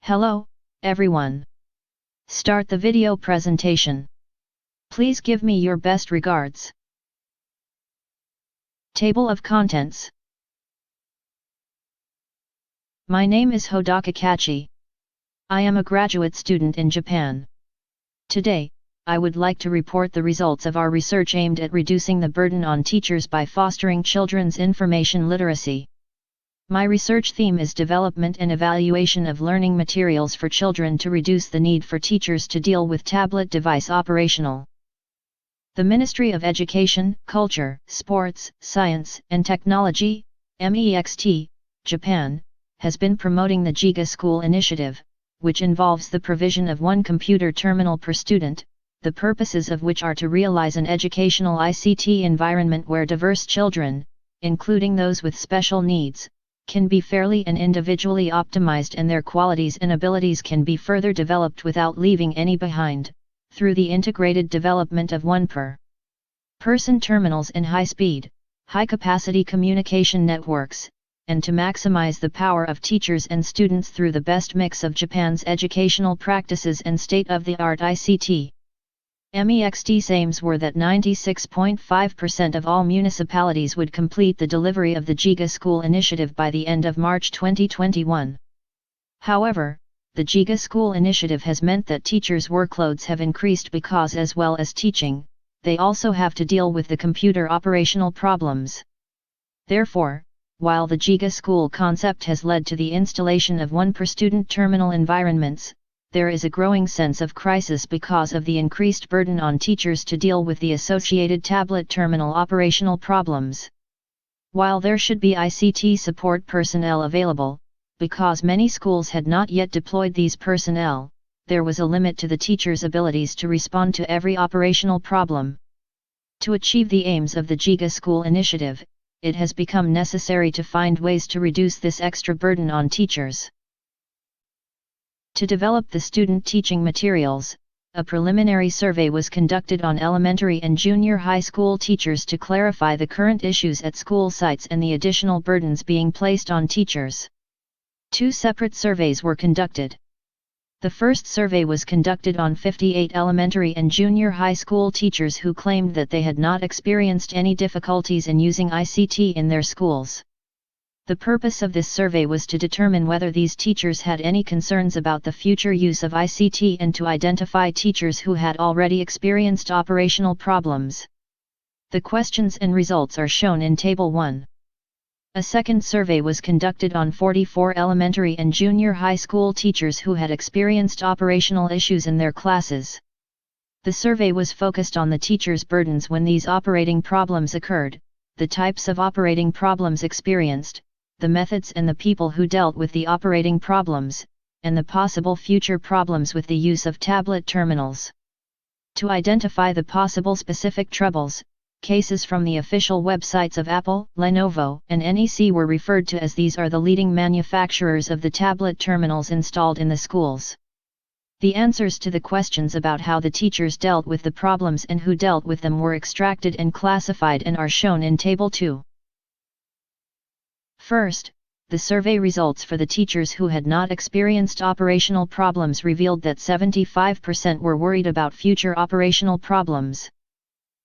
Hello, everyone. Start the video presentation. Please give me your best regards. Table of Contents. My name is Hodaka Kachi. I am a graduate student in Japan. Today, I would like to report the results of our research aimed at reducing the burden on teachers by fostering children's information literacy. My research theme is development and evaluation of learning materials for children to reduce the need for teachers to deal with tablet device operational. The Ministry of Education, Culture, Sports, Science and Technology, MEXT, Japan, has been promoting the GIGA School initiative, which involves the provision of one computer terminal per student, the purposes of which are to realize an educational ICT environment where diverse children, including those with special needs, can be fairly and individually optimized and their qualities and abilities can be further developed without leaving any behind, through the integrated development of one per person terminals in high-speed, high-capacity communication networks, and to maximize the power of teachers and students through the best mix of Japan's educational practices and state-of-the-art ICT. MEXT's aims were that 96.5% of all municipalities would complete the delivery of the GIGA School initiative by the end of March 2021. However, the GIGA School initiative has meant that teachers' workloads have increased because, as well as teaching, they also have to deal with the computer operational problems. Therefore, while the GIGA School concept has led to the installation of one per student terminal environments, there is a growing sense of crisis because of the increased burden on teachers to deal with the associated tablet terminal operational problems. While there should be ICT support personnel available, because many schools had not yet deployed these personnel, there was a limit to the teachers' abilities to respond to every operational problem. To achieve the aims of the GIGA School initiative, it has become necessary to find ways to reduce this extra burden on teachers. To develop the student teaching materials, a preliminary survey was conducted on elementary and junior high school teachers to clarify the current issues at school sites and the additional burdens being placed on teachers. Two separate surveys were conducted. The first survey was conducted on 58 elementary and junior high school teachers who claimed that they had not experienced any difficulties in using ICT in their schools. The purpose of this survey was to determine whether these teachers had any concerns about the future use of ICT and to identify teachers who had already experienced operational problems. The questions and results are shown in Table 1. A second survey was conducted on 44 elementary and junior high school teachers who had experienced operational issues in their classes. The survey was focused on the teachers' burdens when these operating problems occurred, the types of operating problems experienced, the methods and the people who dealt with the operating problems, and the possible future problems with the use of tablet terminals. To identify the possible specific troubles, cases from the official websites of Apple, Lenovo, and NEC were referred to as these are the leading manufacturers of the tablet terminals installed in the schools. The answers to the questions about how the teachers dealt with the problems and who dealt with them were extracted and classified and are shown in Table 2. First, the survey results for the teachers who had not experienced operational problems revealed that 75% were worried about future operational problems.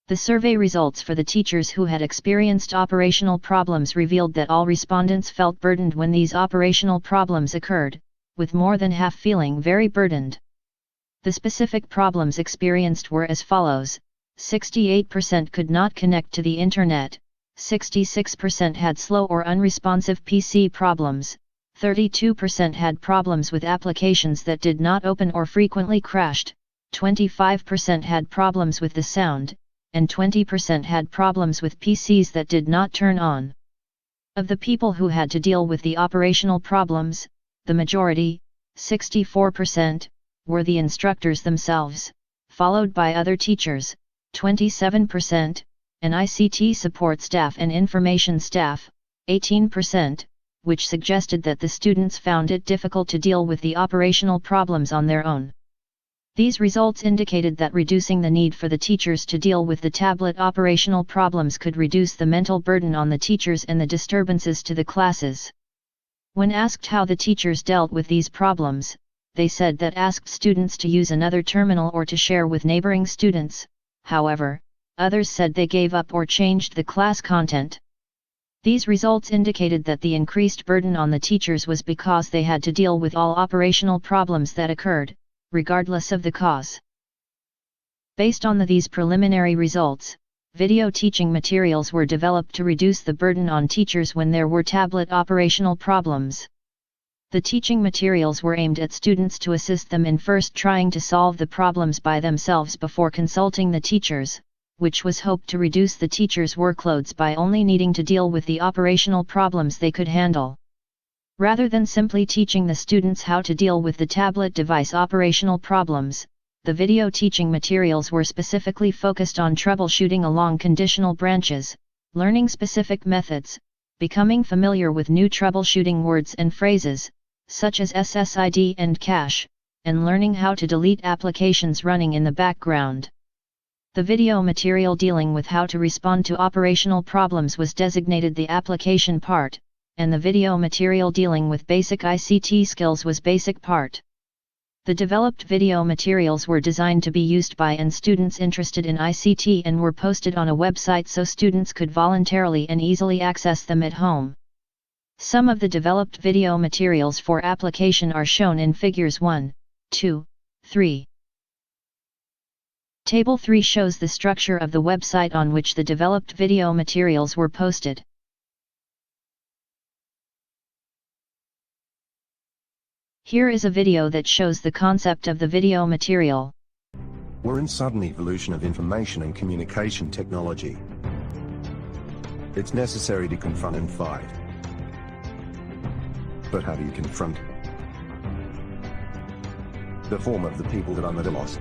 The survey results for the teachers who had experienced operational problems revealed that all respondents felt burdened when these operational problems occurred, with more than half feeling very burdened. The specific problems experienced were as follows: 68% could not connect to the internet, 66% had slow or unresponsive PC problems, 32% had problems with applications that did not open or frequently crashed, 25% had problems with the sound, and 20% had problems with PCs that did not turn on. Of the people who had to deal with the operational problems, the majority, 64%, were the instructors themselves, followed by other teachers, 27%, and ICT support staff and information staff, 18%, which suggested that the students found it difficult to deal with the operational problems on their own. These results indicated that reducing the need for the teachers to deal with the tablet operational problems could reduce the mental burden on the teachers and the disturbances to the classes. When asked how the teachers dealt with these problems, they said that asked students to use another terminal or to share with neighboring students. However, others said they gave up or changed the class content. These results indicated that the increased burden on the teachers was because they had to deal with all operational problems that occurred, regardless of the cause. Based on these preliminary results, video teaching materials were developed to reduce the burden on teachers when there were tablet operational problems. The teaching materials were aimed at students to assist them in first trying to solve the problems by themselves before consulting the teachers, which was hoped to reduce the teachers' workloads by only needing to deal with the operational problems they could handle. Rather than simply teaching the students how to deal with the tablet device operational problems, the video teaching materials were specifically focused on troubleshooting along conditional branches, learning specific methods, becoming familiar with new troubleshooting words and phrases, such as SSID and cache, and learning how to delete applications running in the background. The video material dealing with how to respond to operational problems was designated the application part, and the video material dealing with basic ICT skills was basic part. The developed video materials were designed to be used by students interested in ICT and were posted on a website so students could voluntarily and easily access them at home. Some of the developed video materials for application are shown in figures 1, 2, 3. Table 3 shows the structure of the website on which the developed video materials were posted. Here is a video that shows the concept of the video material. We're in sudden evolution of information and communication technology. It's necessary to confront and fight. But how do you confront? The form of the people that are the loss.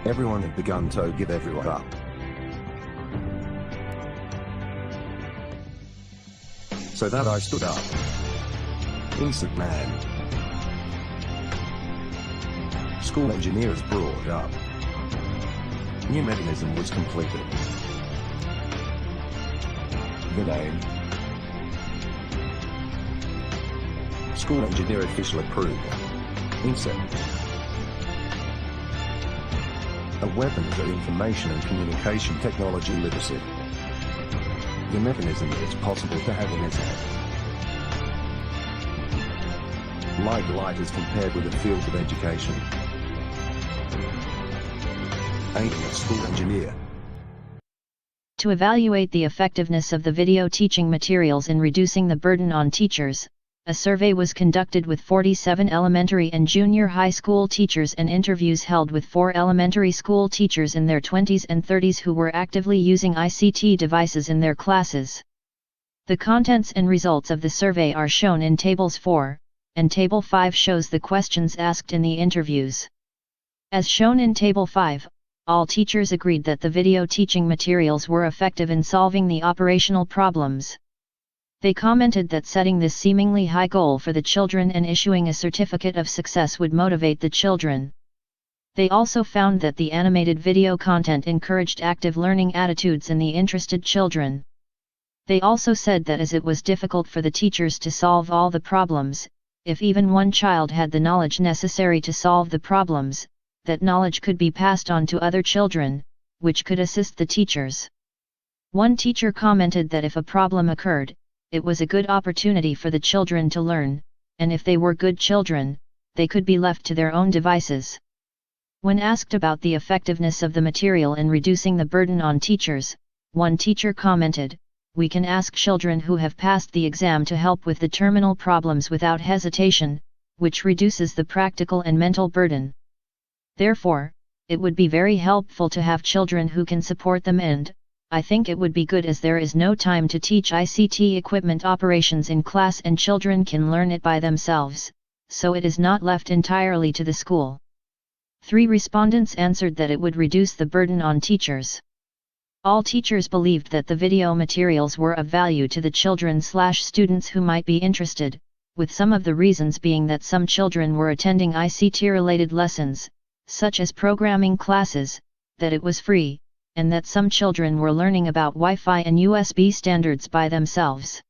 Everyone had begun to give everyone up. So that I stood up. Instant man. School engineers brought up. New mechanism was completed. The name. School engineer official approved. Insert. A weapon for information and communication technology literacy. The mechanism that it's possible to have in its hand. Like light as compared with the field of education. Aiming at school engineer. To evaluate the effectiveness of the video teaching materials in reducing the burden on teachers, a survey was conducted with 47 elementary and junior high school teachers and interviews held with 4 elementary school teachers in their 20s and 30s who were actively using ICT devices in their classes. The contents and results of the survey are shown in Tables 4, and Table 5 shows the questions asked in the interviews. As shown in Table 5, all teachers agreed that the video teaching materials were effective in solving the operational problems. They commented that setting this seemingly high goal for the children and issuing a certificate of success would motivate the children. They also found that the animated video content encouraged active learning attitudes in the interested children. They also said that as it was difficult for the teachers to solve all the problems, if even one child had the knowledge necessary to solve the problems, that knowledge could be passed on to other children, which could assist the teachers. One teacher commented that if a problem occurred, it was a good opportunity for the children to learn, and if they were good children, they could be left to their own devices. When asked about the effectiveness of the material in reducing the burden on teachers, one teacher commented, "We can ask children who have passed the exam to help with the terminal problems without hesitation, which reduces the practical and mental burden. Therefore, it would be very helpful to have children who can support them and, I think it would be good as there is no time to teach ICT equipment operations in class and children can learn it by themselves, so it is not left entirely to the school." 3 respondents answered that it would reduce the burden on teachers. All teachers believed that the video materials were of value to the children/students who might be interested, with some of the reasons being that some children were attending ICT-related lessons, such as programming classes, that it was free, and that some children were learning about Wi-Fi and USB standards by themselves.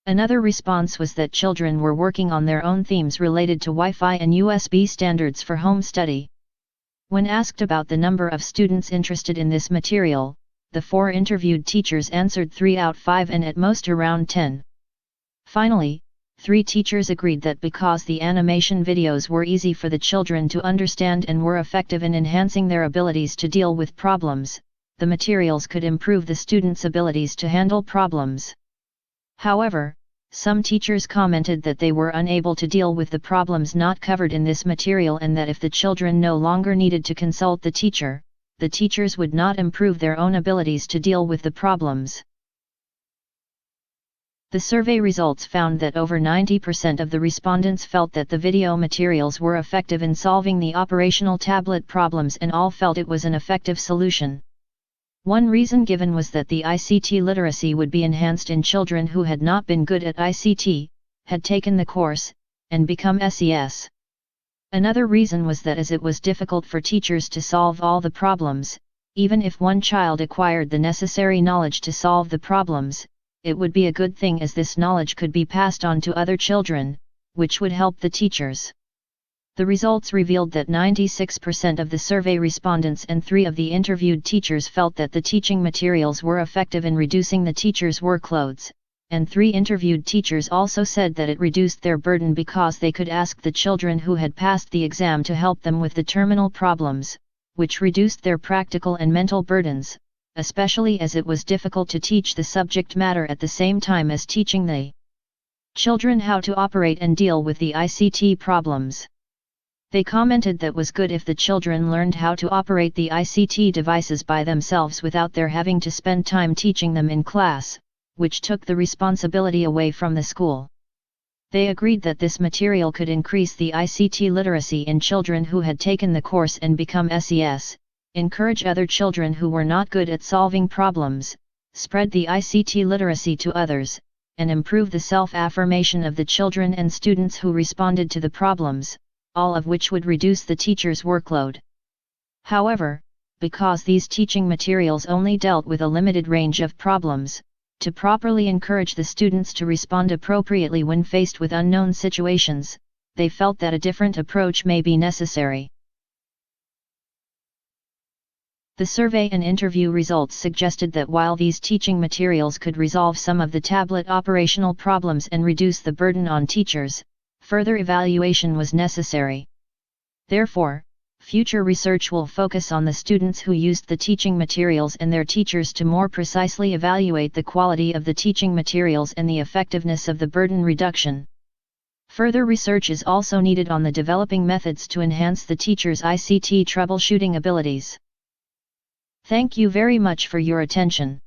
Another response was that children were working on their own themes related to Wi-Fi and USB standards for home study. When asked about the number of students interested in this material, the 4 interviewed teachers answered 3 out 5 and at most around 10. Finally, 3 teachers agreed that because the animation videos were easy for the children to understand and were effective in enhancing their abilities to deal with problems, the materials could improve the students' abilities to handle problems. However, some teachers commented that they were unable to deal with the problems not covered in this material and that if the children no longer needed to consult the teachers would not improve their own abilities to deal with the problems. The survey results found that over 90% of the respondents felt that the video materials were effective in solving the operational tablet problems and all felt it was an effective solution. One reason given was that the ICT literacy would be enhanced in children who had not been good at ICT, had taken the course, and become SES. Another reason was that as it was difficult for teachers to solve all the problems, even if one child acquired the necessary knowledge to solve the problems, it would be a good thing as this knowledge could be passed on to other children, which would help the teachers. The results revealed that 96% of the survey respondents and 3 of the interviewed teachers felt that the teaching materials were effective in reducing the teachers' workloads, and 3 interviewed teachers also said that it reduced their burden because they could ask the children who had passed the exam to help them with the terminal problems, which reduced their practical and mental burdens, especially as it was difficult to teach the subject matter at the same time as teaching the children how to operate and deal with the ICT problems. They commented that was good if the children learned how to operate the ICT devices by themselves without their having to spend time teaching them in class, which took the responsibility away from the school. They agreed that this material could increase the ICT literacy in children who had taken the course and become SES, encourage other children who were not good at solving problems, spread the ICT literacy to others, and improve the self-affirmation of the children and students who responded to the problems, all of which would reduce the teacher's workload. However, because these teaching materials only dealt with a limited range of problems, to properly encourage the students to respond appropriately when faced with unknown situations, they felt that a different approach may be necessary. The survey and interview results suggested that while these teaching materials could resolve some of the tablet operational problems and reduce the burden on teachers, further evaluation was necessary. Therefore, future research will focus on the students who used the teaching materials and their teachers to more precisely evaluate the quality of the teaching materials and the effectiveness of the burden reduction. Further research is also needed on the developing methods to enhance the teachers' ICT troubleshooting abilities. Thank you very much for your attention.